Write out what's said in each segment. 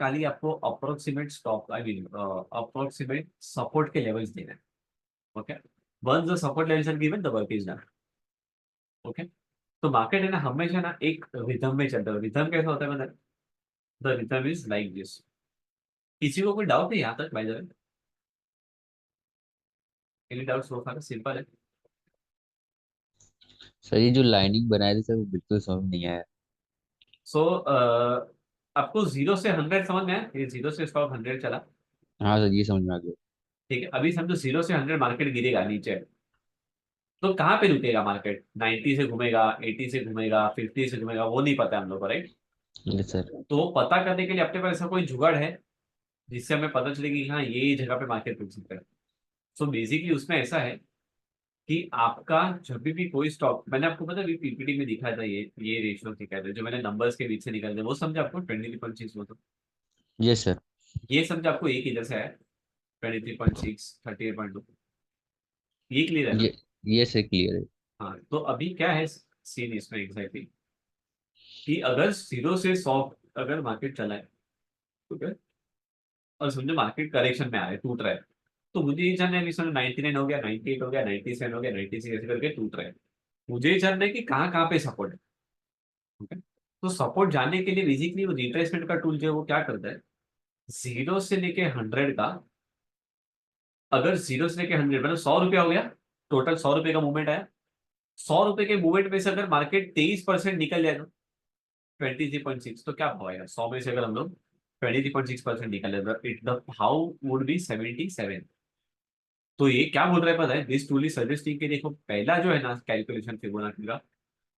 खाली आपको approximate stop I mean approximate support के लेवल्स देना है. Okay. Once the support levels are given the work is done. Okay. तो market है ना हमेशा ना एक रिथम में चलता है. रिथम कैसा होता है मतलब the rhythm is like this. किसी को कोई डाउट नहीं यहाँ तक by the way. Any doubt so far? Simple है. सर ये जो लाइनिंग बनाए थे सर वो बिल्कुल समझ नहीं आया। सो आपको 0 से 100 समझ में आया? ये 0 से स्टॉक 100 चला. हाँ सर ये समझ में आ गया। ठीक है. अभी समझो 0 से 100 मार्केट गिरेगा नीचे. तो कहाँ पे रुकेगा मार्केट? 90 से घूमेगा, 80 से घूमेगा, 50 से घूमेगा, वो नहीं पता है हम लोग को, राइट? Yes sir. तो पता करने के लिए अपने पास ऐसा कोई जुगाड़ है जिससे हमें पता चले कि हाँ ये जगह पे मार्केट रुक सकता है. सो बेसिकली उसमें ऐसा है कि आपका जब भी कोई स्टॉक, मैंने आपको पता है पीपीटी में दिखाया था, ये रेशियो दिखाया था जो मैंने नंबर्स के बीच से निकाले थे, वो समझा आपको 23.6 वो तो. Yes sir. ये समझा आपको एक इधर से है 23.6, 38.2. ये क्लियर है ना? ये सर क्लियर है। हाँ. तो अभी क्या है सीन इसमें एग्जैक्टली कि अगर 0 से 100 अगर मार्केट चला है, ठीक है, और समझो मार्केट करेक्शन में आ रहा है, टूट रहा है, तो मुझे ये जानना है कि समझो 99 हो गया, 98 हो गया, 97 हो गया, 96 ऐसे करके टूट रहा है. मुझे ये जानना है कि कहाँ पे सपोर्ट है. ठीक है. तो सपोर्ट जानने के लिए बेसिकली वो रिट्रेसमेंट का टूल जो है वो क्या करता है, 0 से लेके 100 का, अगर 0 से लेके 100 मतलब 100 रुपया हो गया, टोटल 100 रुपये का मूवमेंट आया. 100 रुपये के मूवमेंट में से अगर मार्केट 23% निकल जाए तो 23.6, तो क्या भाव आएगा? 100 में से अगर हम लोग 23.6% निकल जाए तो it the how would be 77. तो ये क्या बोल रहा है पता है? दिस टूल इज सजेस्टिंग कि देखो पहला जो है ना कैलकुलेशन फिबोनाची का,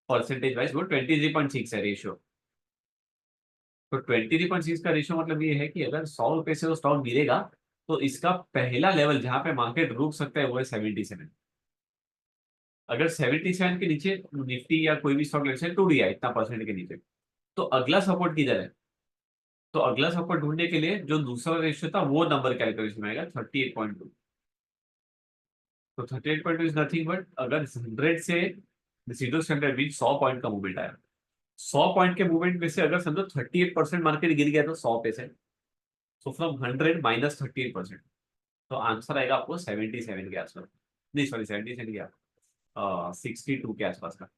परसेंटेज वाइज वो 23.6 है रेशियो. तो 23.6 का रेशियो मतलब ये है कि अगर 100 रुपये से वो स्टॉक गिरेगा तो इसका पहला लेवल जहां पे मार्केट रुक सकता है वो है 77. अगर 77 के नीचे निफ्टी या कोई भी स्टॉक लेट्स से टूट गया इतना परसेंट के नीचे, तो अगला सपोर्ट किधर है? तो अगला सपोर्ट ढूंढने के लिए जो दूसरा रेशियो था वो नंबर कैलकुलेशन में आएगा 38.2. तो 38.2 इज नथिंग बट अगर 100 से 0 से 100 मीन 100 पॉइंट का मूवमेंट आया, 100 पॉइंट के मूवमेंट में से अगर समझो 38% मार्केट गिर गया तो 100 पे से, सो फ्रॉम 100 माइनस 38%, तो आंसर आएगा आपको 77 के आसपास. नहीं सॉरी 77 क्या, 62 के आसपास का.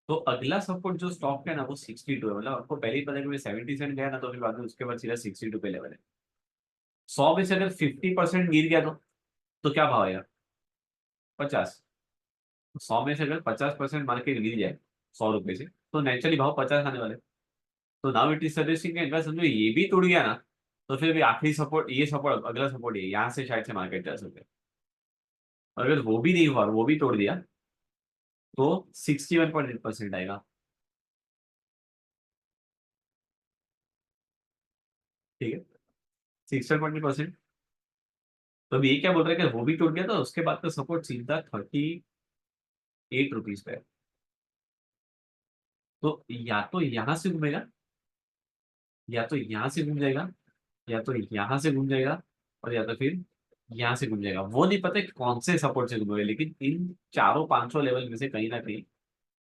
तो अगला सपोर्ट जो स्टॉक का है ना वो 62 है. मतलब आपको पहले ही पता है कि 77 गया ना तो फिर बाद में उसके बाद सीधा 62 पे लेवल है. 100 में से अगर 50% गिर गया तो क्या भाव आएगा? 50. 100 में से अगर 50% मार्केट गिर जाए 100 रुपये से तो नेचुरली भाव 50 आने वाले. तो नाउ इट इज सजेस्टिंग अगर समझो ये भी टूट गया ना तो फिर भी आखिरी सपोर्ट, ये सपोर्ट, अगला सपोर्ट ये यहाँ से शायद से मार्केट जा सकते हैं. अगर वो भी नहीं हुआ और वो भी तोड़ दिया तो 61.8% आएगा. ठीक है. 61.8%. तो अब ये क्या बोल रहे हैं कि वो भी टूट गया तो उसके बाद का सपोर्ट सीधा 38 रुपीज पे है. तो या तो यहाँ से घूमेगा, या तो यहाँ से घूम जाएगा, या तो यहाँ से घूम जाएगा, और या तो फिर यहाँ से घूम जाएगा. वो नहीं पता कि कौन से सपोर्ट से घूमेगा, लेकिन इन चारों 500 लेवल में से कहीं ना कहीं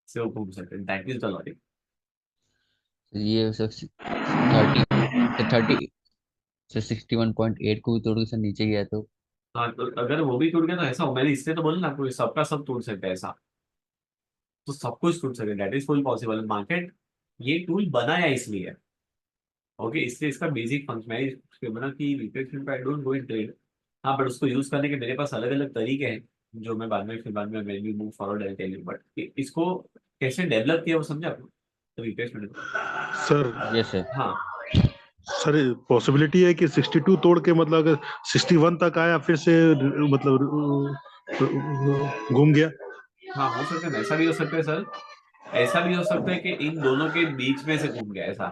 से वो घूम सकते हैं. That is the logic. ये सर 30 सर 61.8 को भी तोड़ के सर नीचे गया तो। हाँ. तो अगर वो भी टूट गया तो ऐसा हो, मैंने इसलिए तो बोला ना आपको सबका सब टूट सकता है ऐसा. तो सब कुछ टूट सकता है. That is full possible. Market ये टूल बनाया इसलिए. ओके. इसलिए इसका बेसिक फंक्शन है इसके बना कि रिप्लेसमेंट पे I don't go in trade. हाँ बट उसको यूज करने के मेरे पास अलग अलग तरीके हैं जो मैं बाद में फिर बाद में मैं भी move forward I tell you. But इसको कैसे डेवलप किया वो समझा आपको? तो रिप्लेसमेंट. Sir yes sir. हाँ. सर पॉसिबिलिटी है कि 62 तोड़ के मतलब अगर 61 तक आया फिर से मतलब घूम गया। हाँ हो सकता है. ऐसा भी हो सकता है सर. ऐसा भी हो सकता है कि इन दोनों के बीच में से घूम गया ऐसा.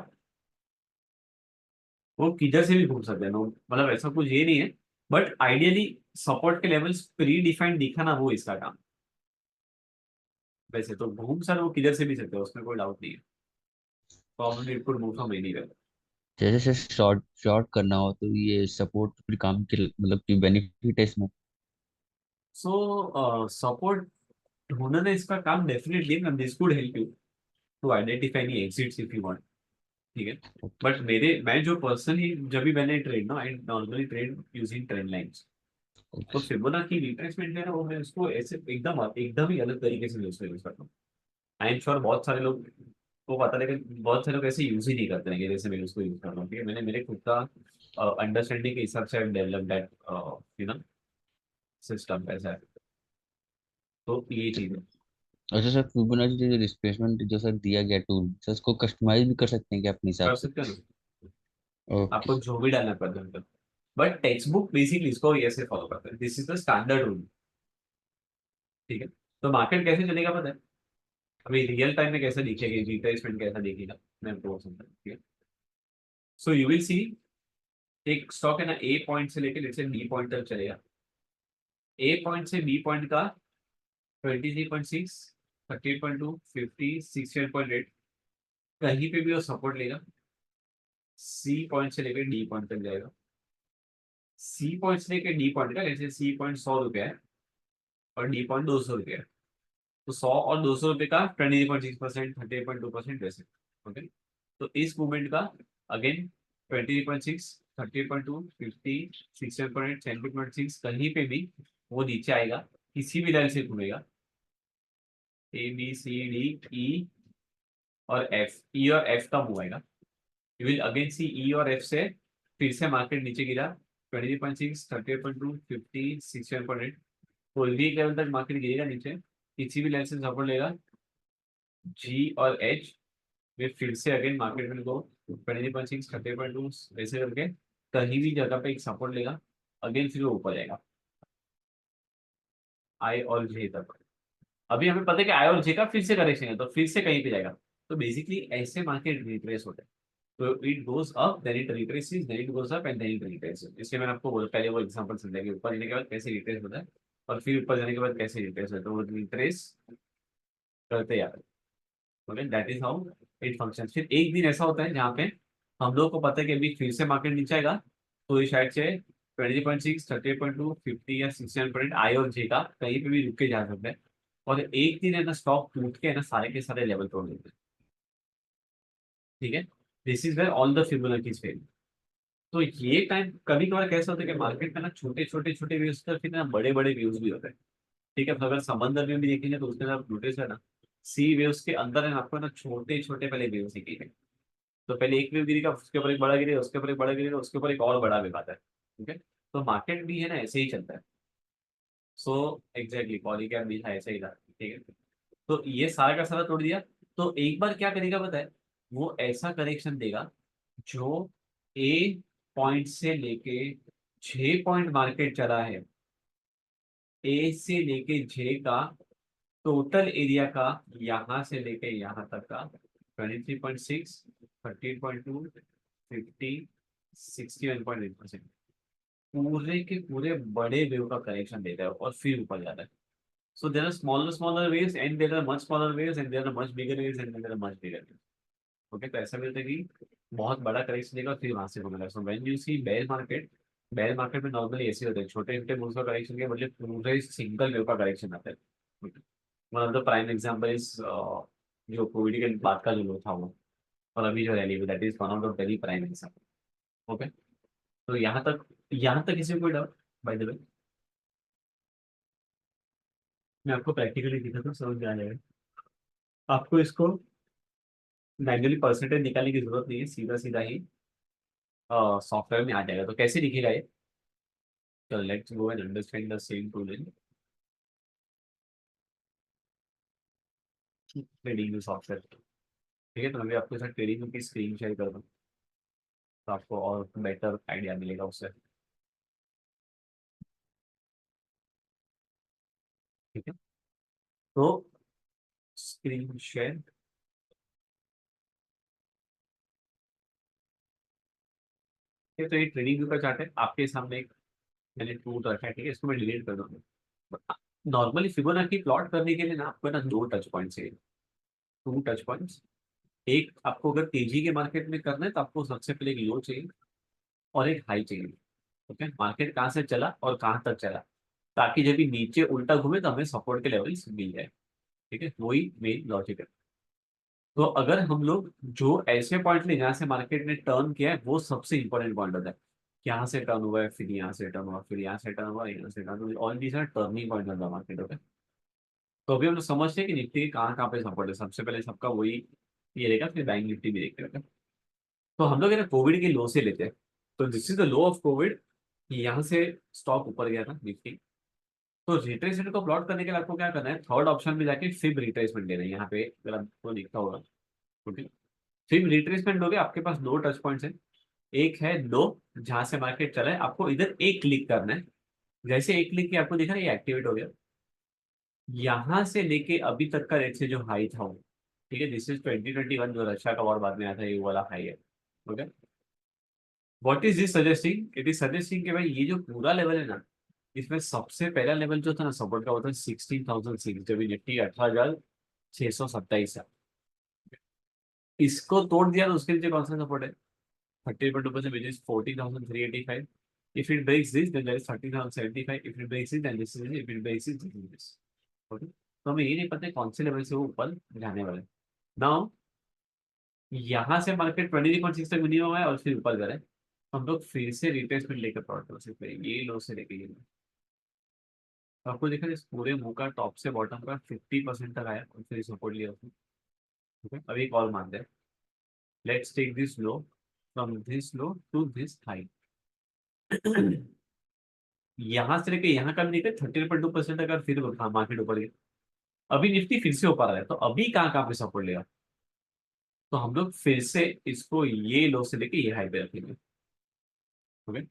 वो किधर से भी घूम सकते हैं. नो मतलब ऐसा कुछ ये नहीं है. बट आइडियली सपोर्ट के लेवल्स प्री डिफाइंड दिखाना वो इसका काम. वैसे तो घूम सर वो किधर से भी सकते हैं, उसमें कोई डाउट नहीं है. Problem it could move from anywhere. जैसे सर शॉर्ट शॉर्ट करना हो तो ये सपोर्ट फिर काम के मतलब की बेनिफिट है इसमें। सो सपोर्ट ढूंढना इसका काम definitely. This could help you to identify any exits if you want. ठीक है। बट मैं जो पर्सनली जब भी मैंने ट्रेड ना, I normally trade using trend lines. तो फिबोनाची रिट्रेसमेंट है ना, वो मैं उसको ऐसे एकदम एकदम ही अलग तरीके से यूज करता हूँ। आई एम श्योर बहुत सारे लोग को पता, लेकिन बहुत सारे लोग ऐसे यूज ही नहीं करते हैं कि जैसे मैं उसको यूज कर रहा हूँ। ठीक है, मैंने मेरे खुद का अंडरस्टैंडिंग के हिसाब से develop that you know system ऐसा है। तो ये चीज है। अच्छा सर, फिबोनाची जो रिप्लेसमेंट जो सर दिया गया टूल सर, उसको कस्टमाइज भी कर सकते हैं क्या अपने हिसाब कर से? सकते हैं ना, ओके। आपको जो भी डालना पड़ता है। बट टेक्स्ट बुक बेसिकली इसको ऐसे फॉलो करता है, this is the standard rule. ठीक है। तो मार्केट कैसे चलेगा पता है, अभी रियल टाइम में कैसे दिखेगी, रिप्लेसमेंट कैसा दिखेगा, मैं आपको वो समझा। ठीक है। सो यू विल सी, एक स्टॉक है ना, ए पॉइंट से लेकर जैसे बी पॉइंट तक चलेगा। ए पॉइंट से बी पॉइंट का 23.6, 38.2, 50, 67.8, कहीं पे भी वो सपोर्ट लेगा। सी पॉइंट से लेकर डी पॉइंट तक जाएगा। सी पॉइंट से लेकर डी पॉइंट का, जैसे सी पॉइंट 100 रुपया है और डी पॉइंट 200 रुपया है, तो 100 और 200 रुपये का 23.6%, 38.2% वैसे। ओके। तो इस मूवमेंट का अगेन 23.6, 30.2, 50, 67.8, 70.6, कहीं पे भी वो नीचे आएगा, किसी भी लाइन से घूमेगा, A B C D E और एफ, ई और एफ का मूव आएगा। यू विल अगेन सी ई और एफ से फिर से मार्केट नीचे गिरा, 23.6, 30.2, 50, 67.8, कोई भी एक लेवल तक मार्केट गिरेगा नीचे, किसी भी लाइन से सपोर्ट लेगा, जी और एच में फिर से अगेन मार्केट में गो 20.6, 30.2 ऐसे करके कहीं भी जगह पे एक सपोर्ट लेगा, अगेन फिर वो ऊपर जाएगा आई और जे तक। अभी हमें पता है कि आई और जे का फिर से करेक्शन है, तो फिर से कहीं पे जाएगा। तो बेसिकली ऐसे मार्केट रिट्रेस होता है। तो it goes up, then it retraces, then it goes up and then it retraces. इसलिए मैंने आपको बोला पहले वो एग्जांपल समझा कि ऊपर जाने के बाद कैसे रिट्रेस होता है और फिर ऊपर जाने के बाद कैसे रिट्रेस होता है, तो वो रिट्रेस करते यार। Okay, that is how it functions. फिर एक दिन ऐसा होता है जहाँ पे हम लोग को पता है कि अभी फिर से मार्केट नीचे आएगा, तो ये शायद से 20.6, 30.2, 50 या 67 आई और जे का कहीं पे भी रुक के जा सकता है। और एक दिन है ना, स्टॉक टूट के है ना, सारे के सारे लेवल तोड़ देते हैं। ठीक है। This is where all the Fibonaccis fail. तो ये टाइम कभी कभार कैसा होता है कि मार्केट में ना छोटे छोटे छोटे व्यूज होते हैं, फिर ना बड़े बड़े व्यूज भी होते हैं। ठीक है। तो अगर समंदर में भी देखेंगे तो उसके अंदर आप नोटिस है ना, सी वेव्स के अंदर है ना, आपको ना छोटे छोटे पहले वेव्स दिखेंगे। तो पहले एक वेव गिरेगा, उसके ऊपर एक बड़ा गिरेगा, उसके ऊपर एक बड़ा गिरेगा, उसके ऊपर एक और बड़ा वेव आता है। ठीक है। तो मार्केट भी है ना ऐसे ही चलता है। सो एग्जैक्टली पॉलीकैप भी था ऐसे ही था। ठीक है। तो ये सारा का सारा तोड़ दिया। तो एक बार क्या करेगा पता है, वो ऐसा करेक्शन देगा जो ए पॉइंट से लेके 6 पॉइंट मार्केट चला है, ए से लेके जे का टोटल एरिया का, यहाँ से लेके यहाँ तक का 23.6, 13.2, 50, 61.8%, पूरे के पूरे बड़े वेव का करेक्शन देता है और फिर ऊपर जाता है। So there are smaller waves and there are much smaller waves and there are much bigger waves and there are much bigger waves. Okay. तो ऐसा मिलता है कि बहुत बड़ा करेक्शन देगा और फिर वहां से घूमेगा। So when you see bear market में नॉर्मली ऐसे होते हैं, छोटे छोटे मूव्स का करेक्शन के बदले पूरे सिंगल वेव का करेक्शन आता है। One of the prime example is जो कोविड के बाद का जो लो था वो, और अभी जो रैली हुई, that is one of the very prime example. Okay. तो यहाँ तक किसी को कोई डाउट? बाय द वे, मैं आपको प्रैक्टिकली दिखाता हूँ, समझ में आ जाएगा। आपको इसको मैन्युअली परसेंटेज निकालने की जरूरत नहीं है, सीधा सीधा ही सॉफ्टवेयर में आ जाएगा। तो कैसे दिखेगा ये, तो let's go and understand the same tool in trading software. ठीक है। तो मैं भी आपके साथ ट्रेडिंग की स्क्रीन शेयर कर दूँ, तो आपको और बेटर आइडिया मिलेगा उससे। ठीक है। तो स्क्रीन शेयर, ये तो ये ट्रेडिंग व्यू का चार्ट है आपके सामने। एक मैंने टूल रखा है, ठीक है, इसको मैं डिलीट कर दूंगा। नॉर्मली फिबोनाची प्लॉट करने के लिए ना आपको ना दो टच पॉइंट चाहिए, टू टच पॉइंट्स। एक आपको अगर तेजी के मार्केट में करना है तो आपको सबसे पहले एक लो चाहिए और एक हाई चाहिए। ओके। मार्केट कहाँ से चला और कहाँ तक चला, ताकि जब भी नीचे उल्टा घूमे तो हमें सपोर्ट के लेवल मिल जाए। ठीक है, वही मेन लॉजिक है। तो अगर हम लोग जो ऐसे पॉइंट ले जहाँ से मार्केट ने टर्न किया है वो सबसे इंपॉर्टेंट पॉइंट होता है। यहाँ से टर्न हुआ है, फिर यहाँ से टर्न हुआ, फिर यहाँ से टर्न हुआ, यहाँ से टर्न हुआ, all these are turning point होता है मार्केट। ओके, तो अभी हम लोग समझते हैं कि निफ्टी के कहाँ कहाँ पे सपोर्ट है। सबसे पहले सबका वही ये रहेगा, फिर बैंक निफ्टी भी देखते हैं। तो हम लोग है ना कोविड के लो से लेते हैं। तो this is the low of Covid. यहाँ से स्टॉक ऊपर गया था निफ्टी। तो रिट्रेसमेंट को प्लॉट करने के लिए आपको क्या करना है, थर्ड ऑप्शन में जाके फिब रिट्रेसमेंट लेना है। यहाँ पे अगर आपको दिखता होगा, ओके, फिब रिट्रेसमेंट लोगे, आपके पास दो टच पॉइंट्स है। एक है लो, जहां से मार्केट चला है, आपको इधर एक क्लिक करना है। जैसे एक क्लिक किया, आपको दिखा ये एक्टिवेट हो गया। यहां से लेके अभी तक का रेट से जो हाई था वो, ठीक है, दिस इज 2021 जो रशिया का वॉर बाद में आया था, ये वाला हाई है। Okay, what is this suggesting, it is suggesting कि भाई ये जो पूरा लेवल है ना, इसमें सबसे पहला लेवल जो था ना सपोर्ट का, वो था 16,006, जब निफ्टी 18,627 है। इसको तोड़ दिया तो उसके नीचे कौन सा सपोर्ट है, 30.2%, which is 14,385. If it breaks this, then there is 13,075. If it breaks it, then this is it. If it breaks it, this is this. Okay? तो हमें ये नहीं पता कौन से लेवल से वो ऊपर जाने वाला है। नाउ यहाँ से मार्केट 23.6 तक मिनिमम है और फिर ऊपर जा रहा है। तो हम लोग फिर से रिट्रेसमेंट लेकर प्लॉट कर सकते हैं, ये लो से लेके ये लो। तो आपको देखा इस पूरे मुंह का टॉप से बॉटम का 50% तक आया और फिर सपोर्ट लिया उसने। ठीक है, अभी एक और मानते हैं। Let's take this low, from this low to this high. यहाँ से लेके यहाँ का भी निकले 30.2% अगर फिर मार्केट ऊपर गया। अभी निफ्टी फिर से ऊपर आया, तो अभी कहाँ कहाँ पे सपोर्ट लेगा। तो हम लोग फिर से इसको ये लो से लेके ये हाई पे रखेंगे। ओके,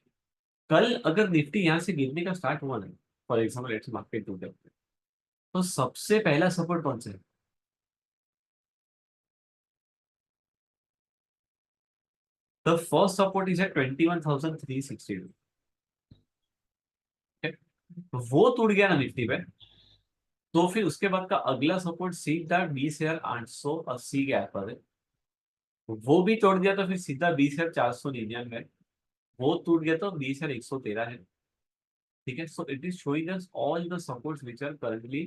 कल अगर निफ्टी यहाँ से गिरने का स्टार्ट हुआ ना, फॉर एग्जाम्पल लेट्स मार्केट टूटे, तो सबसे पहला सपोर्ट कौन सा है, the first support is at 21,362। वो टूट गया ना निफ्टी पे, तो फिर उसके बाद का अगला सपोर्ट सीधा 20,880 के आसपास है। वो भी तोड़ दिया तो फिर सीधा 20,499 है। वो टूट गया तो 20,113 है। ठीक है, so it is showing us all the supports which are currently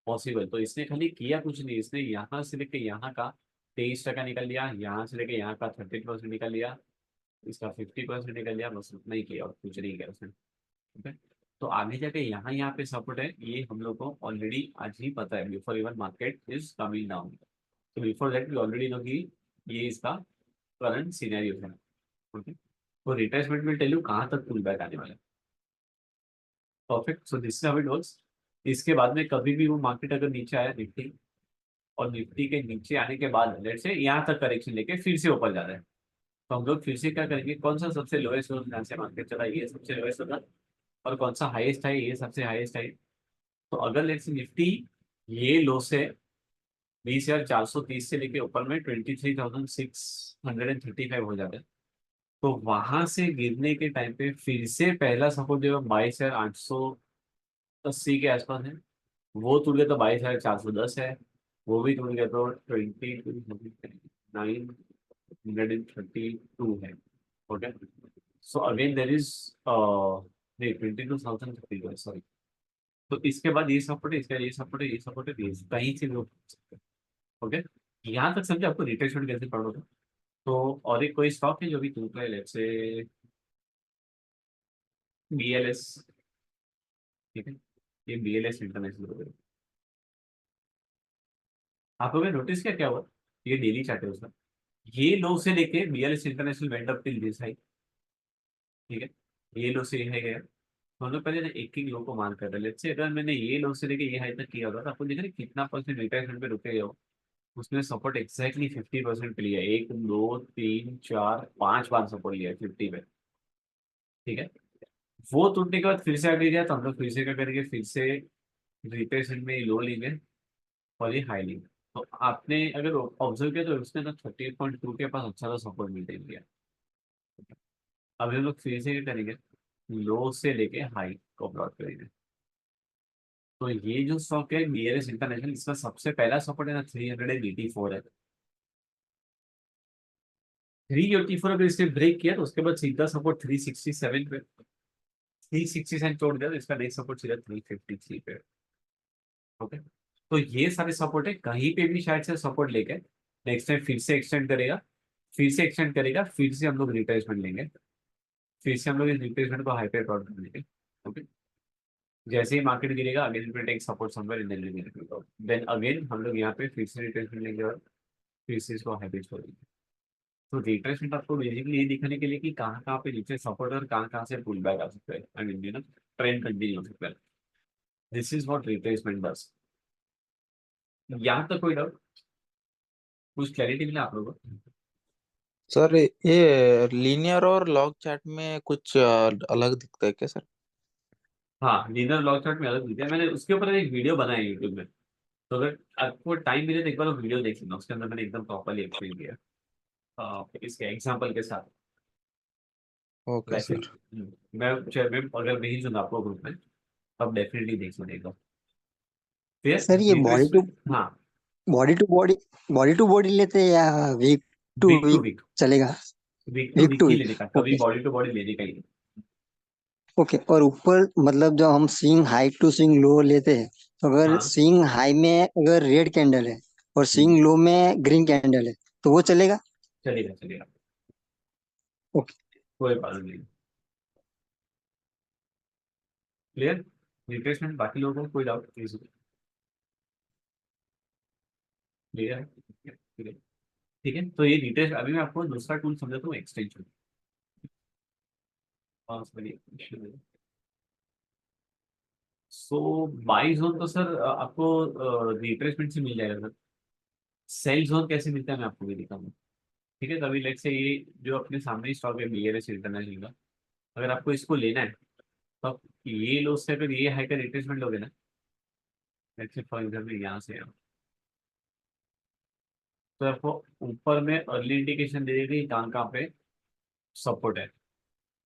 possible. तो इसने खाली किया कुछ नहीं, इसने यहाँ से लेके यहाँ का 23% निकल लिया, यहाँ से लेके यहाँ का 30% निकल लिया, इसका 50% निकल लिया, बस उतना ही किया और कुछ नहीं किया उसने। ठीक है, तो आगे जाके यहाँ पे सपोर्ट है, ये हम लोग को ऑलरेडी आज ही पता है, before even market is coming down. तो before that we already know कि ये इसका करंट सिनेरियो है। ओके, तो रिट्रेसमेंट में टेल यू कहाँ तक पुल बैक आने वाला है। Perfect, so this is how it works. इसके बाद में कभी भी वो मार्केट अगर नीचे आया निफ्टी, और निफ्टी के नीचे आने के बाद लेट से यहाँ तक करेक्शन लेके फिर से ऊपर जा रहा है, तो हम लोग फिर से क्या करेंगे, कौन सा सबसे लोएस्ट जोन जहाँ से मार्केट चला, ये सबसे लोएस्ट होगा, और कौन सा हाईएस्ट है, ये सबसे हाईएस्ट है। तो अगर लेट्स निफ्टी ये लो से 20,430 से लेके ऊपर में 23,635 हो जाता है, तो वहां से गिरने के टाइम पे फिर से पहला सपोर्ट जो है 22,880 के आसपास है। वो टूट गया तो 22,410 है। वो भी टूट गया तो 29,932 है। Okay, so again there is नहीं 22,030, सॉरी। तो इसके बाद ये सपोर्ट है, इसका ये सपोर्ट है, ये सपोर्ट है, ये कहीं से भी हो सकते हैं। ओके, यहाँ तक समझे आपको रिट्रेसमेंट कैसे पढ़ोगे। तो और एक कोई स्टॉक है जो भी टूट रहा है, लेट्स से BLS। ठीक है, ये BLS इंटरनेशनल हो गया। आप लोगों ने नोटिस किया क्या हुआ, ये डेली चार्ट है उसका। ये लो से लेके BLS international went up till this high. ठीक है, ये लो से ये है गया। तो हम लोग पहले ना एक एक लो को मान कर रहे हैं। लेट्स से अगर मैंने ये लो से लेके ये हाई तक किया होता तो आपको दिख रहा है कितना परसेंट रिट्रेसमेंट पे रुके हो। उसने सपोर्ट एक्जैक्टली 50% पे लिया, 1 2 3 4 5 बार सपोर्ट लिया 50 पे। ठीक है, वो टूटने के बाद फिर से आगे गया, तो हम लोग फिर से क्या करेंगे, फिर से रिट्रेसमेंट में लो लेंगे और ये हाई लेंगे। तो आपने अगर ऑब्जर्व किया तो उसने तो 38.2 के पास अच्छा सा सपोर्ट मेंटेन किया। अभी हम लोग फिर से क्या करेंगे, लो से लेके हाई को प्लॉट करेंगे। तो ये जो स्टॉक है BLS इंटरनेशनल, इसका सबसे पहला सपोर्ट है ना 384 है। 384 अगर इसने ब्रेक किया तो उसके बाद सीधा सपोर्ट 367 पे, 367 तोड़ दिया तो इसका नेक्स्ट सपोर्ट सीधा 353 पे। ओके, तो ये सारे सपोर्ट है, कहीं पे भी शायद से सपोर्ट लेके नेक्स्ट टाइम फिर से एक्सटेंड करेगा, फिर से एक्सटेंड करेगा, फिर से हम लोग रिट्रेसमेंट लेंगे, फिर से हम लोग इस रिट्रेसमेंट को हाई पे प्लॉट कर लेंगे। ओके, जैसे ही मार्केट गिरेगा again it will take support somewhere in the then again हम लोग यहाँ पे फिर से रिट्रेसमेंट लेंगे और फिर से इसको हाई पे छोड़ेंगे। तो रिट्रेसमेंट आपको बेसिकली ये दिखाने के लिए कि कहाँ कहाँ पे नीचे सपोर्ट और कहाँ कहाँ से पुल बैक आ सकता है, आई मीन ट्रेंड कंटिन्यू हो सकता है। This is what retracement does. यहाँ तक कोई डाउट, कुछ क्लैरिटी मिला आप लोगों को? सर ये लीनियर और लॉग चार्ट में कुछ अलग दिखता है क्या सर? हाँ, लीनियर लॉग चार्ट में अलग दिखता है, मैंने उसके ऊपर एक वीडियो बनाया है यूट्यूब में, तो अगर आपको टाइम मिले तो एक बार वो वीडियो देख लेना, उसके अंदर मैंने एकदम प्रॉपरली एक्सप्लेन किया इसके एग्जांपल के साथ। ओके वैसे सर। मैं अगर नहीं सुना आपको ग्रुप में, तब डेफिनेटली देख सुनेगा। फिर सर ये रिट्रेसमेंट, हाँ, body to body body to body लेते हैं या week to week to week week, चलेगा? Week to week week to ही वीक। लेने का, कभी ओके बॉडी टू बॉडी लेने का ही नहीं। ओके। और ऊपर मतलब जब हम swing high to swing low लेते हैं, तो अगर हाँ, स्विंग हाई में अगर रेड कैंडल है और स्विंग लो में ग्रीन कैंडल है तो वो चलेगा? चलेगा चलेगा, ओके। कोई प्रॉब्लम नहीं। क्लियर? रिप्लेसमेंट बाकी लोगों को कोई डाउट प्लीज? क्लियर है? ठीक है, ठीक है। तो ये डिटेल्स अभी मैं आपको दूसरा टूल समझाता हूँ, एक्सटेंशन। सो बाई जोन तो सर आपको रिट्रेसमेंट से मिल जाएगा सर। सेल जोन कैसे मिलता है मैं आपको भी दिखाऊंगा। ठीक है, कभी लेट से ये जो अपने सामने स्टॉक है BLS इंटरनेशनल का, अगर आपको इसको लेना है तो आप ये लो से अगर ये हाई का रिट्रेसमेंट लोगे ना, लेट्स से फॉर एग्जाम्पल यहाँ से तो आपको ऊपर में अर्ली इंडिकेशन दे देगी कहाँ कहाँ पे सपोर्ट है।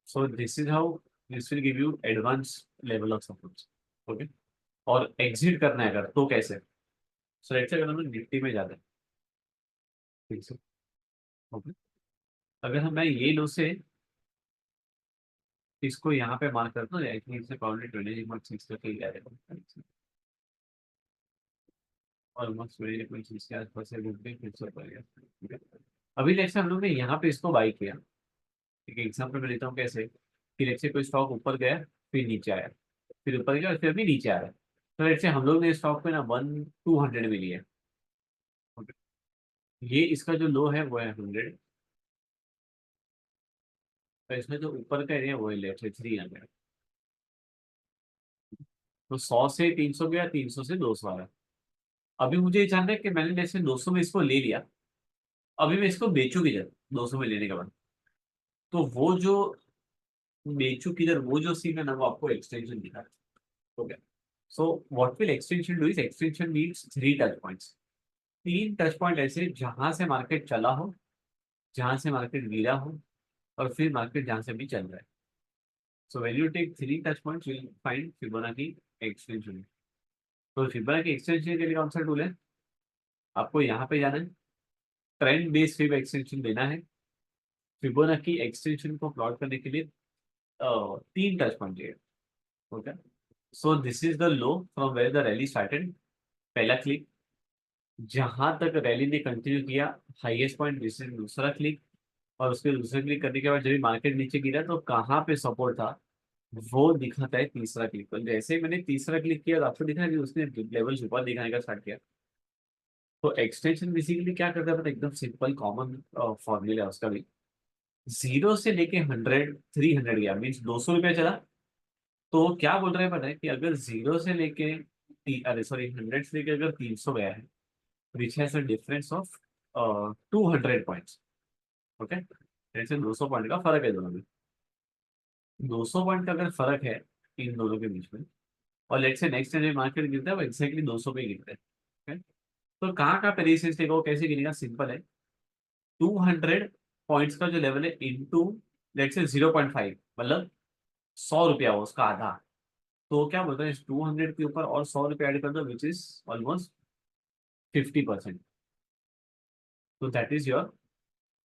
सो this is how this will give you advance level of support. Okay, और एग्जिट करना है अगर तो कैसे? सो लेट्स से अगर हम निफ्टी में जाते हैं, ठीक है, ओके, अगर हम मैं ये लो से इसको यहाँ पे मार्क करता हूँ, आई थिंक इससे प्रॉब्लम 26 तक ही जाएगा, ऑलमोस्ट 26 के आसपास से घूम के फिर से ऊपर गया। ठीक है, अभी लेट्स से हम लोग ने यहाँ पे इसको बाई किया। एक एग्जाम्पल मैं लेता हूँ कैसे, कि लेट्स से कोई स्टॉक ऊपर गया फिर नीचे आया, फिर ऊपर गया फिर भी नीचे आ रहा है, तो लेट्स से हम लोग ने स्टॉक पे ना 1 200 में लिया। ओके, ये इसका जो लो है वो है 100, तो इसमें जो ऊपर का एरिया वो है लेट्स से 300। तो 100 से 300 गया, 300 से 200 आया। अभी मुझे ये जानना है कि मैंने जैसे 200 में इसको ले लिया, अभी मैं इसको बेचू किधर 200 में लेने के बाद? तो वो जो बेचू किधर, वो जो सीन है ना, वो आपको एक्सटेंशन दिखा है। Okay, so what will extension do is extension needs 3 touch points. 3 touch point ऐसे जहां से मार्केट चला हो, जहां से मार्केट गिरा हो, और फिर मार्केट जहां से भी चल रहा है। So when you take 3 touch points will find Fibonacci extension. तो फिबोनाची एक्सटेंशन के लिए कौन सा टूल है? आपको यहाँ पे जाना है, ट्रेंड बेस्ड फिब एक्सटेंशन देना है। फिबोनाची एक्सटेंशन को प्लॉट करने के लिए 3 टच पॉइंट चाहिए। Okay, so this is the low from where the rally started, पहला क्लिक। जहां तक रैली ने कंटिन्यू किया, हाईएस्ट पॉइंट दिस इज दूसरा क्लिक। और उसके दूसरे क्लिक करने के बाद जब मार्केट नीचे गिरा तो कहाँ पे सपोर्ट था वो दिखाता है तीसरा क्लिक। तो जैसे ही मैंने तीसरा क्लिक किया तो आपको दिखा कि उसने लेवल ऊपर दिखाने का स्टार्ट किया। तो एक्सटेंशन बेसिकली क्या करता है, एकदम सिंपल कॉमन फॉर्मूला है उसका भी। 0 से लेके 100 300 गया मीन्स 200 रुपया चला। तो क्या बोल रहे हैं पता है कि अगर 0 से लेके अरे सॉरी 100 से लेके अगर 300 गया है, which has a difference of 200 points. Okay, जैसे 200 पॉइंट का फर्क है दोनों में। 200 पॉइंट का अगर फर्क है इन दोनों के बीच में, और let's say next time market गिरता है वो एक्जैक्टली 200 पे गिरता है। okay? तो कहाँ का रेजिस्टेंस देगा, वो कैसे गिरेगा? सिंपल है, 200 पॉइंट्स का जो लेवल है इंटू लेट्स से 0.5, मतलब 100 रुपया हो उसका आधा। तो क्या बोलते हैं, इस 200 के ऊपर और 100 रुपया ऐड कर दो, विच इज ऑलमोस्ट 50%। तो दैट इज योर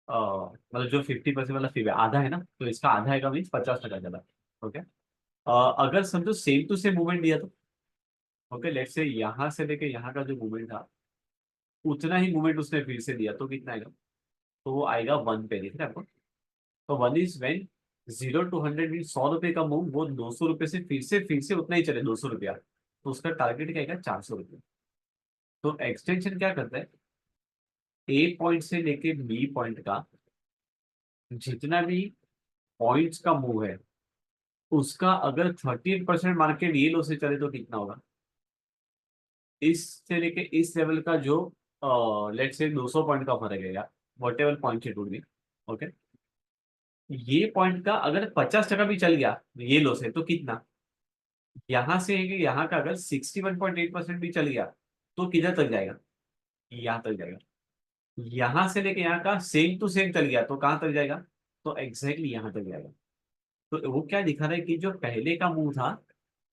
मतलब जो 50% वाला फी है आधा है ना, तो इसका आधा है का मीन्स 50% चला। ओके, अगर समझो सेम टू सेम मूवमेंट दिया तो, ओके, लेट्स से यहाँ से लेके यहाँ का जो मूवमेंट था उतना ही मूवमेंट उसने फिर से दिया तो कितना आएगा, तो वो आएगा 1 पे, दिख रहा है आपको। तो 1 इज वेन 0 to 100 मीन 100 रुपए का मूव, वो 200 रुपए से फिर से उतना ही चले 200 रुपया, तो उसका टारगेट क्या आएगा 400 रुपये। तो एक्सटेंशन क्या करता है, ए पॉइंट से लेके बी पॉइंट का जितना भी पॉइंट्स का मूव है, उसका अगर 13% मार्केट ये लो से चले तो कितना होगा, इस से लेके इस लेवल का जो लेट से 200 पॉइंट का फर्क है यार, what ever point it would be, okay. ये पॉइंट का अगर 50% भी चल गया ये लो से तो कितना, यहां से यहाँ का अगर 61.8% भी चल गया तो किधर तक जाएगा, यहाँ तक जाएगा। यहां से लेके यहाँ का सेम टू सेम चल गया तो कहाँ तक जाएगा, तो एग्जैक्टली यहाँ तक जाएगा। तो वो क्या दिखा रहा है कि जो पहले का मूव था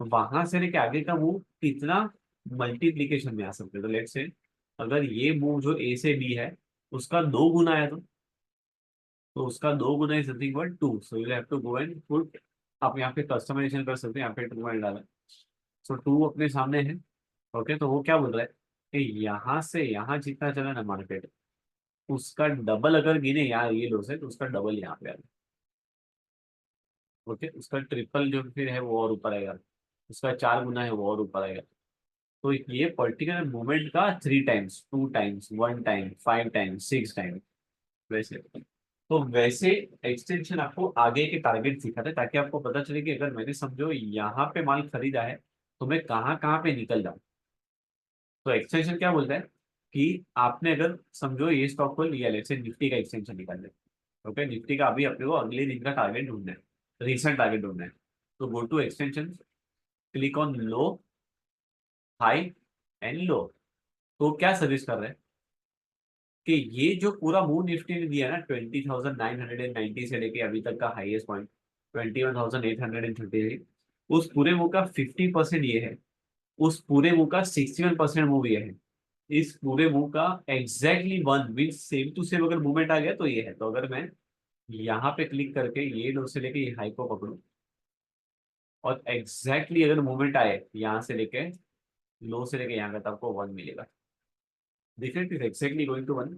वहां से लेके आगे का मूव कितना मल्टीप्लीकेशन में आ सकते हैं। तो लेट से अगर ये मूव जो ए से बी है उसका 2 गुना है, तो उसका 2 गुना is nothing but 2, so you have to go and put, आप यहाँ पे कस्टमाइजेशन कर सकते हैं, यहाँ पे 2 मैंने डाला, सो 2 अपने सामने है, ओके। तो वो क्या बोल रहा है कि यहाँ से यहाँ जितना चला ना मार्केट, उसका डबल अगर गिने यहाँ ये लो से तो उसका डबल यहाँ पे आ, ओके। उसका ट्रिपल जो फिर है वो और ऊपर आएगा, उसका 4 गुना है वो और ऊपर आएगा। तो ये पर्टिकुलर मूवमेंट का 3 times, 2 times, 1 time, 5 times, 6 time, वैसे। तो वैसे एक्सटेंशन आपको आगे के टारगेट सिखाता है ताकि आपको पता चले कि अगर मैंने समझो यहाँ पे माल खरीदा है तो मैं कहाँ कहाँ पे निकल जाऊँ। तो एक्सटेंशन क्या बोलता है कि आपने अगर समझो ये स्टॉक को लिया, लेट्स से निफ्टी का एक्सटेंशन निकाल ले, ओके। निफ्टी का अभी अपने को अगले दिन का टारगेट ढूंढना है, रिसेंट टारगेट ढूंढना है। तो go to extension, click on low, high and low. तो क्या सजेस्ट कर रहे हैं कि ये जो पूरा मूव निफ्टी ने दिया ना 20,990 से लेके अभी तक का हाईएस्ट पॉइंट 21,833, उस पूरे मूव का 50% ये है, उस पूरे मूव का 61% मूव ये है, इस पूरे मूव का exactly 1 mean same to same अगर मूवमेंट आ गया तो ये है। तो अगर मैं यहाँ पे क्लिक करके ये लो से लेके ये हाई को पकड़ू और एग्जैक्टली अगर मूवमेंट आए यहाँ से लेके लो से लेके यहाँ का, तो आपको 1 मिलेगा, देखिए it is exactly going to 1,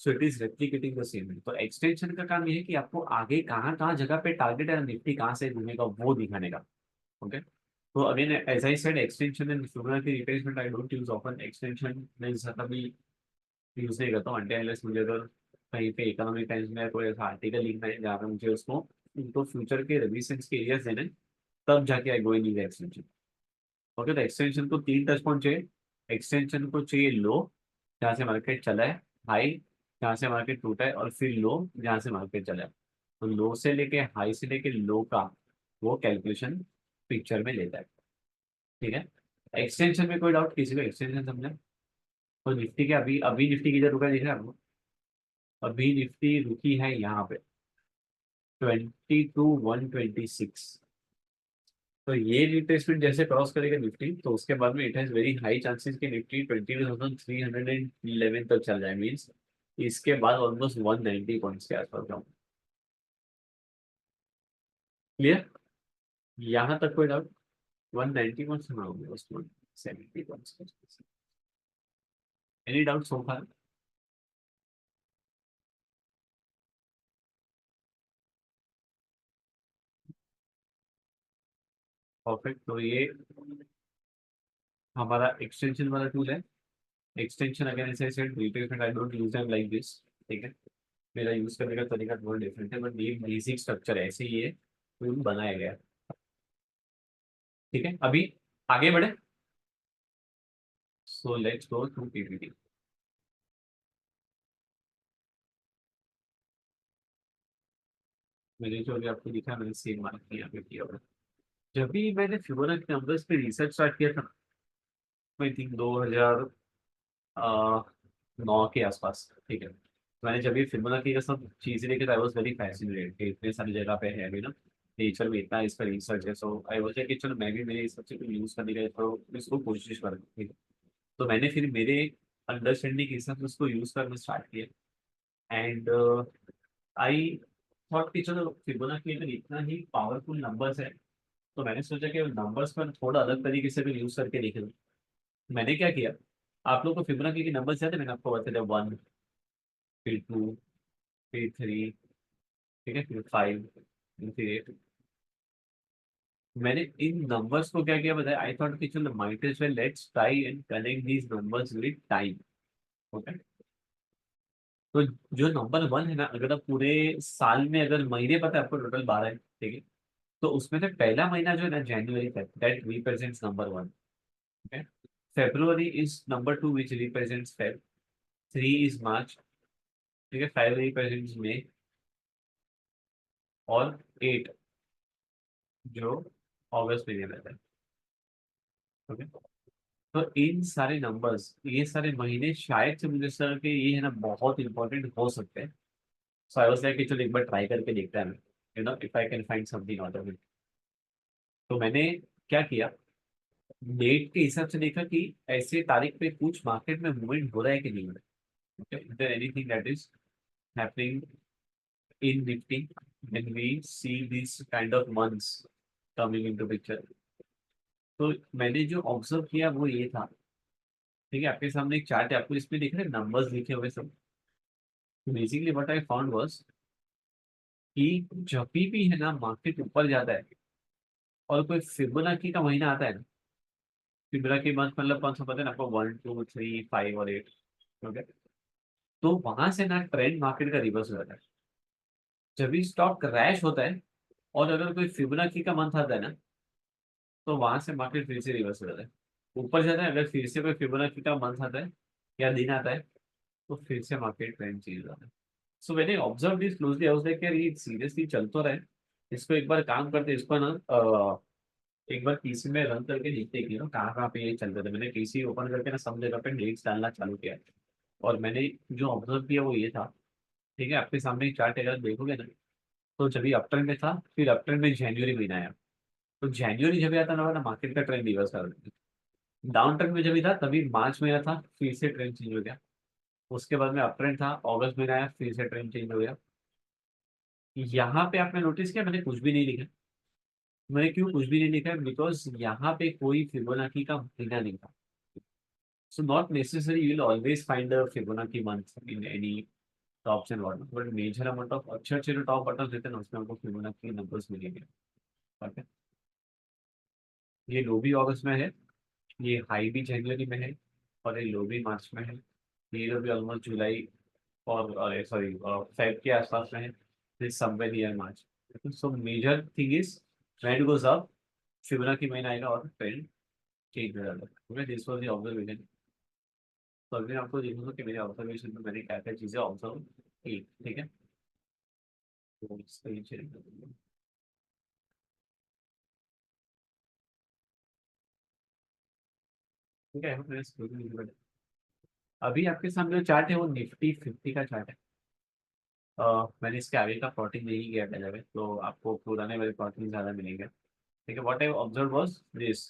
so it is replicating the same. तो एक्सटेंशन का काम ये है कि आपको आगे कहाँ कहाँ जगह पे टारगेट है, निफ्टी कहाँ से घूमेगा वो दिखाने का, ओके। तो again as I said extension and Fibonacci retracement I don't use often. Extension मैं ज्यादा भी यूज नहीं करता हूँ अनटिल अनलेस मुझे अगर कहीं पे इकोनॉमिक टाइम्स में कोई ऐसा आर्टिकल लिखना है जहाँ पे मुझे उसको उनको फ्यूचर के रेजिस्टेंस के एरियाज देने हैं, तब जाके आई गो इन यूज एक्सटेंशन, ओके। तो एक्सटेंशन को 3 टच पॉइंट चाहिए, एक्सटेंशन को चाहिए लो जहाँ से मार्केट चला है, हाई जहाँ से मार्केट टूटा है, और फिर लो जहाँ से मार्केट चला है। तो लो से लेके हाई से लेके लो का वो कैलकुलेशन पिक्चर में लेता है, ठीक है। एक्सटेंशन में कोई डाउट किसी को, एक्सटेंशन समझा। तो निफ्टी के अभी अभी निफ्टी किधर रुका दिख रहा है आपको, अभी निफ्टी रुकी है यहाँ पे 22,126। तो ये रिट्रेसमेंट जैसे क्रॉस करेगा निफ्टी तो उसके बाद में it has very high chances कि निफ्टी 22,311 तक चल जाए, मीन्स इसके बाद ऑलमोस्ट 190 पॉइंट्स के आसपास जाऊँ, क्लियर। यहाँ तक कोई डाउट, 190 पॉइंट्स हाँ होंगे उसमें, 70 पॉइंट्स, एनी डाउट सो फार। परफेक्ट। तो ये हमारा एक्सटेंशन वाला टूल है। एक्सटेंशन अगेन ऐसे said retracement I don't use them like this, ठीक है। मेरा यूज करने का तरीका थोड़ा डिफरेंट है बट ये बेसिक स्ट्रक्चर ऐसे ही है, टूल बनाया गया है, ठीक है। अभी आगे बढ़े, so let's go to PPT. मैंने जो अभी आपको दिखा मैंने सेम मार्क यहाँ पे किया हुआ है। जब भी मैंने फिबोनाची नंबर्स पे रिसर्च स्टार्ट किया था, आई थिंक 2009 के आसपास, ठीक है। मैंने जब ये फिबोनाची का सब चीजें देखी आई वाज वेरी फैसिनेटेड कि इतने सारी जगह पे है अभी ना, नेचर में इतना इसका रिसर्च है, सो आई वाज लाइक कि चलो मैं भी मेरे हिसाब से यूज करने का तो इसको कोशिश करूँ, ठीक है। तो मैंने फिर मेरे अंडरस्टैंडिंग के हिसाब से उसको यूज करना स्टार्ट किया एंड आई थॉट कि चलो फिबोनाची अगर इतना ही पावरफुल नंबर्स है तो मैंने सोचा कि नंबर्स पर थोड़ा अलग तरीके से भी यूज करके देख लूं। मैंने क्या किया, आप लोग को फिबोनाची के नंबर्स याद है, मैंने आपको बताया था 1, फिर 2, फिर 3, ठीक है, फिर 5, फिर 8। मैंने इन नंबर्स को क्या किया बताया, आई थॉट कि चलो might as well let's try and connect these numbers with time. Okay, तो जो नंबर 1 है ना, अगर आप पूरे साल में अगर महीने पता है आपको टोटल 12 है, ठीक है, तो उसमें से पहला महीना जो है ना जनवरी तक, that represents number 1। Okay, February is number 2 which represents Feb, 3 is March, ठीक है, 5 रिप्रेजेंट्स मई, और 8 जो अगस्त महीने में है। ओके, तो इन सारे नंबर्स, ये सारे महीने शायद से मुझे सर के ये है ना बहुत इंपॉर्टेंट हो सकते हैं। सो आई वाज लाइक कि चलो एक बार ट्राई करके देखते हैं, you know, if I can find something out of it. तो मैंने क्या किया, डेट के हिसाब से देखा कि ऐसे तारीख पे कुछ मार्केट में मूवमेंट हो रहा है कि नहीं हो रहा है, is there anything that is happening in Nifty when we see this kind of months coming into picture. तो मैंने जो ऑब्जर्व किया वो ये था, ठीक है, आपके सामने एक चार्ट है, आपको इसमें दिख रहे हैं नंबर्स लिखे हुए सब। Basically what I found was कि जब भी है ना मार्केट ऊपर जाता है और कोई फिबोनाची का महीना आता है ना, फिबोनाची मंथ मतलब कौन सा पता है ना आपको, 1, 2, 3, 5 और 8। ओके, तो वहां से ना ट्रेंड मार्केट का रिवर्स हो जाता है। जब भी स्टॉक क्रैश होता है और अगर कोई फिबोनाची का मंथ आता है ना, तो वहां से मार्केट फिर से रिवर्स हो जाता है, ऊपर जाता है। अगर फिर से कोई फिबोनाची का मंथ आता है या दिन आता है, तो फिर से मार्केट ट्रेंड चेंज हो जाता है। सो मैंने observe this closely, I was like यार ये सीरियसली चल तो रहा है, इसको एक बार काम करते हैं, इसको ना एक बार पीसी में रन करके देखते हैं कि ना कहाँ कहाँ पे ये चल रहा था। मैंने पीसी ओपन करके ना सब जगह पे डेट्स डालना चालू किया, और मैंने जो ऑब्जर्व किया वो ये था, ठीक है, आपके सामने चार्ट अगर देखोगे ना, तो जब अप ट्रेंड में था, फिर अप ट्रेंड में जनवरी महीना आया, तो जनवरी जब आता ना मार्केट का ट्रेंड रिवर्स कर देता। डाउन ट्रेंड में जब भी था तभी मार्च महीना था, फिर से ट्रेंड चेंज हो गया। उसके बाद में अप ट्रेंड था, अगस्त महीना आया, फिर से ट्रेंड चेंज हो गया। यहाँ पे आपने नोटिस किया मैंने कुछ भी नहीं लिखा। मैंने क्यों कुछ भी नहीं लिखा है, बिकॉज यहाँ पे कोई फिबोनाची का महीना नहीं था। So not necessary you will always find the Fibonacci month in any tops and bottom, but major amount of अच्छे अच्छे जो टॉप बटन देते हैं ना उसमें हमको फिबोनाची नंबर्स मिलेंगे। ठीक है, ये लो भी अगस्त में है, ये हाई भी जनवरी में है, और ये लो भी मार्च में है, ये लो भी ऑलमोस्ट जुलाई और सॉरी फेब के आसपास में है, this somewhere near March. So major thing is trend goes up, Fibonacci महीना आएगा और ट्रेंड चेंज हो जाता है। Okay, this was the observation. तो अभी मैं आपको देखूंगा कि मेरे ऑब्जर्वेशन में मैंने क्या क्या चीजें ऑब्जर्व की, ठीक है, तो स्क्रीन शेयर कर दूंगा। ठीक है, मैंने स्क्रीन, अभी आपके सामने जो चार्ट है वो निफ्टी 50 का चार्ट है। मैंने इसके आगे का प्लॉटिंग नहीं किया पहले में, तो आपको पुराने वाले प्लॉटिंग ज़्यादा मिलेंगे। ठीक है, what I observe was this,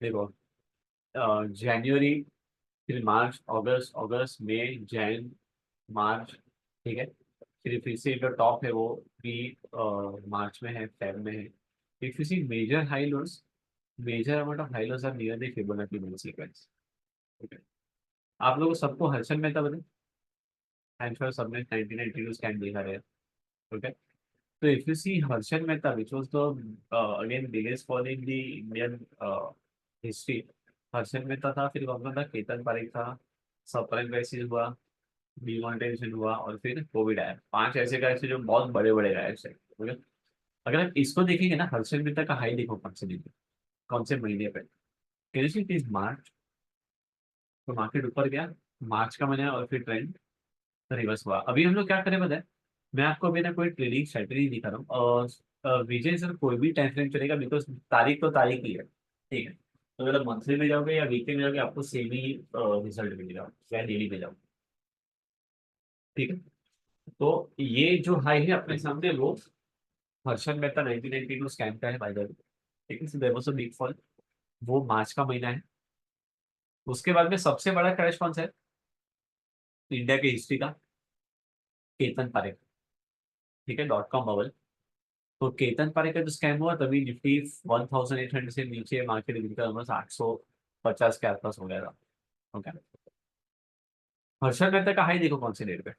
देखो, जनवरी, फिर मार्च, अगस्त, अगस्त मई, जैन, मार्च, ठीक है, फिर से जो टॉप है वो भी मार्च में है, फेब में है। If you see major high lows, major amount of high lows are near the Fibonacci move sequence. ठीक है, आप लोगों को सबको हर्षल मेहता बता, आई एम श्योर सबने 1992 स्कैन देखा है। Okay, so if you see Harshad Mehta, which was the again biggest fall in the Indian history, Harshad Mehta था, फिर कौन सा था, केतन पारेख था, सबप्राइम क्राइसिस हुआ, डिमोनेटाइजेशन हुआ, और फिर कोविड आया। 5 ऐसे क्राइसिस जो बहुत बड़े बड़े क्राइसिस है। ठीक है? अगर आप इसको देखेंगे ना, हर्षद मेहता का हाई देखो कौन से दिन पे, कौन से महीने पे, can you see it is March. तो मार्केट ऊपर गया, मार्च का महीना, और फिर ट्रेंड रिवर्स हुआ। अभी हम लोग क्या करें पता है, मैं आपको अभी ना कोई ट्रेडिंग स्ट्रेटेजी दिखा रहा हूँ, और विजय सर कोई भी टाइम फ्रेम चलेगा, बिकॉज तारीख तो तारीख ही है। ठीक है, तो अगर आप मंथली में जाओगे या वीकली में जाओगे आपको सेम ही रिजल्ट मिलेगा, या डेली में जाओ। ठीक है, तो ये जो हाई है अपने सामने वो हर्षद मेहता 1992 स्कैम का है बाय द वे। ठीक है, there was a big fall, वो मार्च का महीना है। उसके बाद में सबसे बड़ा क्रैश कौन सा है इंडिया की हिस्ट्री का, केतन पारेख। ठीक है, डॉट कॉम बबल। तो केतन पारेख का जो स्कैम हुआ तभी निफ्टी 1800 से नीचे मार्केट गिरकर ऑलमोस्ट 850 के आसपास हो गया था। ओके, हर्षद मेहता का हाई देखो कौन से डेट पे,